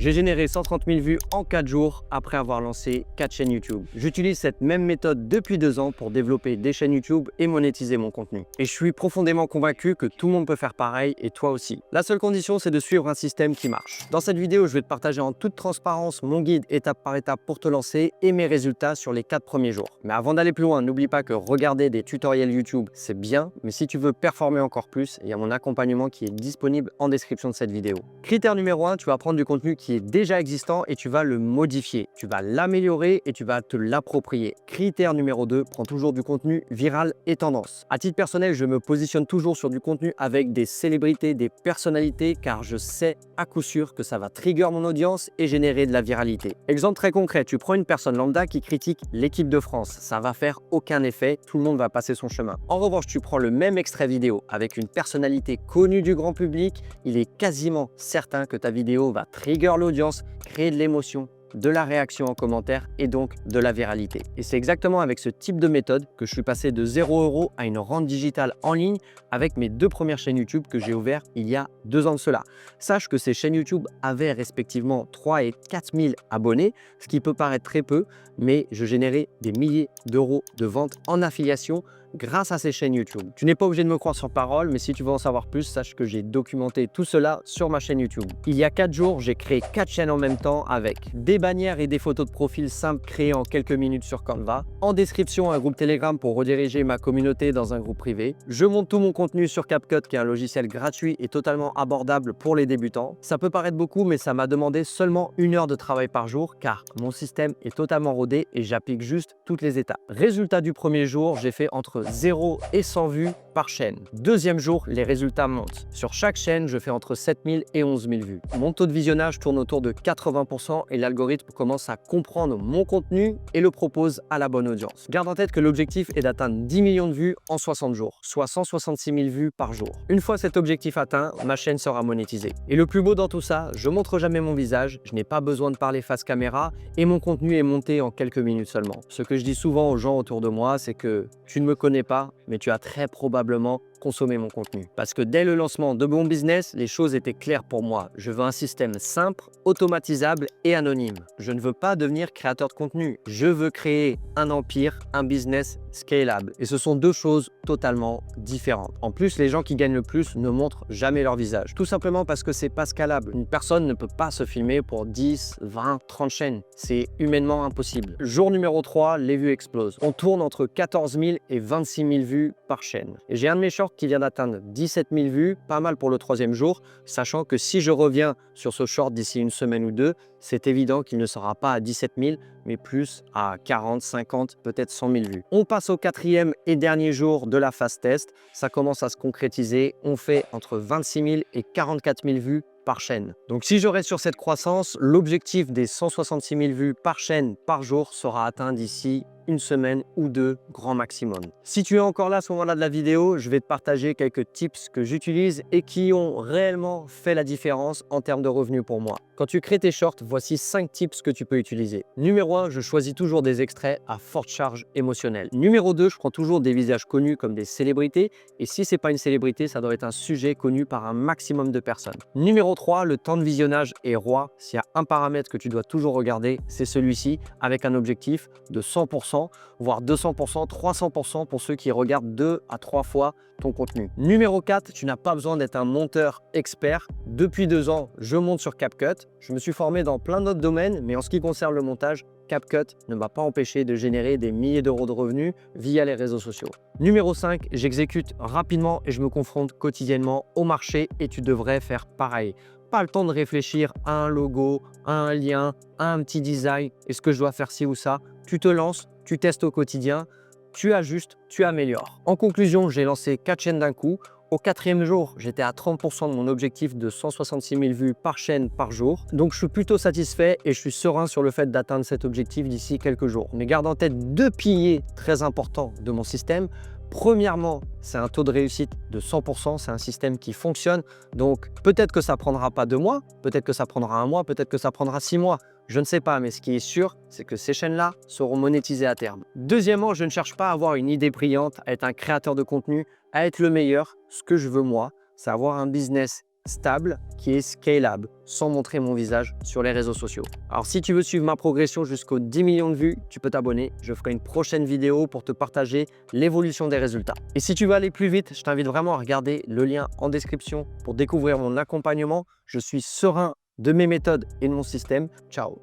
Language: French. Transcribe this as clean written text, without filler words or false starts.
J'ai généré 130 000 vues en 4 jours après avoir lancé 4 chaînes YouTube. J'utilise cette même méthode depuis 2 ans pour développer des chaînes YouTube et monétiser mon contenu. Et je suis profondément convaincu que tout le monde peut faire pareil et toi aussi. La seule condition, c'est de suivre un système qui marche. Dans cette vidéo, je vais te partager en toute transparence mon guide étape par étape pour te lancer et mes résultats sur les 4 premiers jours. Mais avant d'aller plus loin, n'oublie pas que regarder des tutoriels YouTube, c'est bien, mais si tu veux performer encore plus, il y a mon accompagnement qui est disponible en description de cette vidéo. Critère numéro 1, tu vas prendre du contenu qui est déjà existant et tu vas le modifier. Tu vas l'améliorer et tu vas te l'approprier. Critère numéro 2, prends toujours du contenu viral et tendance. À titre personnel, je me positionne toujours sur du contenu avec des célébrités, des personnalités, car je sais à coup sûr que ça va trigger mon audience et générer de la viralité. Exemple très concret, tu prends une personne lambda qui critique l'équipe de France. Ça va faire aucun effet, tout le monde va passer son chemin. En revanche, tu prends le même extrait vidéo avec une personnalité connue du grand public, il est quasiment certain que ta vidéo va trigger l'audience, créer de l'émotion, de la réaction en commentaire et donc de la viralité. Et c'est exactement avec ce type de méthode que je suis passé de 0 € à une rente digitale en ligne avec mes 2 premières chaînes YouTube que j'ai ouvertes il y a 2 ans de cela. Sache que ces chaînes YouTube avaient respectivement 3 et 4 000 abonnés, ce qui peut paraître très peu, mais je générais des milliers d'euros de ventes en affiliation grâce à ces chaînes YouTube. Tu n'es pas obligé de me croire sur parole, mais si tu veux en savoir plus, sache que j'ai documenté tout cela sur ma chaîne YouTube. Il y a 4 jours, j'ai créé 4 chaînes en même temps avec des bannières et des photos de profil simples créées en quelques minutes sur Canva. En description, un groupe Telegram pour rediriger ma communauté dans un groupe privé. Je monte tout mon contenu sur CapCut, qui est un logiciel gratuit et totalement abordable pour les débutants. Ça peut paraître beaucoup, mais ça m'a demandé seulement 1 heure de travail par jour, car mon système est totalement rodé et j'applique juste toutes les étapes. Résultat du premier jour, j'ai fait entre 0 et 100 vues par chaîne. Deuxième jour, les résultats montent. Sur chaque chaîne, je fais entre 7 000 et 11 000 vues. Mon taux de visionnage tourne autour de 80% et l'algorithme commence à comprendre mon contenu et le propose à la bonne audience. Garde en tête que l'objectif est d'atteindre 10 millions de vues en 60 jours, soit 166 000 vues par jour. Une fois cet objectif atteint, ma chaîne sera monétisée. Et le plus beau dans tout ça, je montre jamais mon visage, je n'ai pas besoin de parler face caméra et mon contenu est monté en quelques minutes seulement. Ce que je dis souvent aux gens autour de moi, c'est que tu ne me connais pas, mais tu as très probablement consommé mon contenu. Parce que dès le lancement de mon business, les choses étaient claires pour moi. Je veux un système simple, automatisable et anonyme. Je ne veux pas devenir créateur de contenu. Je veux créer un empire, un business scalable. Et ce sont deux choses totalement différentes. En plus, les gens qui gagnent le plus ne montrent jamais leur visage. Tout simplement parce que c'est pas scalable. Une personne ne peut pas se filmer pour 10, 20, 30 chaînes. C'est humainement impossible. Jour numéro 3, les vues explosent. On tourne entre 14 000 et 26 000 vues par chaîne. Et j'ai un de mes shorts qui vient d'atteindre 17 000 vues, pas mal pour le 3e jour, sachant que si je reviens sur ce short d'ici une semaine ou deux, c'est évident qu'il ne sera pas à 17 000, mais plus à 40, 50, peut-être 100 000 vues. On passe au 4e et dernier jour de la phase test. Ça commence à se concrétiser. On fait entre 26 000 et 44 000 vues par chaîne. Donc si je reste sur cette croissance, l'objectif des 166 000 vues par chaîne par jour sera atteint d'ici une semaine ou deux, grand maximum. Si tu es encore là à ce moment-là de la vidéo, je vais te partager quelques tips que j'utilise et qui ont réellement fait la différence en termes de revenus pour moi. Quand tu crées tes shorts, voici 5 tips que tu peux utiliser. Numéro 1, je choisis toujours des extraits à forte charge émotionnelle. Numéro 2, je prends toujours des visages connus comme des célébrités et si c'est pas une célébrité, ça doit être un sujet connu par un maximum de personnes. Numéro 3, le temps de visionnage est roi. S'il y a un paramètre que tu dois toujours regarder, c'est celui-ci avec un objectif de 100%, voire 200%, 300% pour ceux qui regardent 2 à 3 fois ton contenu. Numéro 4, tu n'as pas besoin d'être un monteur expert. Depuis 2 ans, je monte sur CapCut. Je me suis formé dans plein d'autres domaines, mais en ce qui concerne le montage, CapCut ne m'a pas empêché de générer des milliers d'euros de revenus via les réseaux sociaux. Numéro 5, j'exécute rapidement et je me confronte quotidiennement au marché et tu devrais faire pareil. Pas le temps de réfléchir à un logo, à un lien, à un petit design. Est-ce que je dois faire ci ou ça? Tu te lances, tu testes au quotidien, tu ajustes, tu améliores. En conclusion, j'ai lancé 4 chaînes d'un coup. Au 4e jour, j'étais à 30% de mon objectif de 166 000 vues par chaîne par jour. Donc, je suis plutôt satisfait et je suis serein sur le fait d'atteindre cet objectif d'ici quelques jours. Mais garde en tête 2 piliers très importants de mon système. Premièrement, c'est un taux de réussite de 100%, c'est un système qui fonctionne. Donc, peut-être que ça prendra pas 2 mois, peut-être que ça prendra 1 mois, peut-être que ça prendra 6 mois. Je ne sais pas, mais ce qui est sûr, c'est que ces chaînes-là seront monétisées à terme. Deuxièmement, je ne cherche pas à avoir une idée brillante, à être un créateur de contenu, à être le meilleur. Ce que je veux moi, c'est avoir un business stable, qui est scalable, sans montrer mon visage sur les réseaux sociaux. Alors si tu veux suivre ma progression jusqu'aux 10 millions de vues, tu peux t'abonner. Je ferai une prochaine vidéo pour te partager l'évolution des résultats. Et si tu veux aller plus vite, je t'invite vraiment à regarder le lien en description pour découvrir mon accompagnement. Je suis serein de mes méthodes et de mon système. Ciao!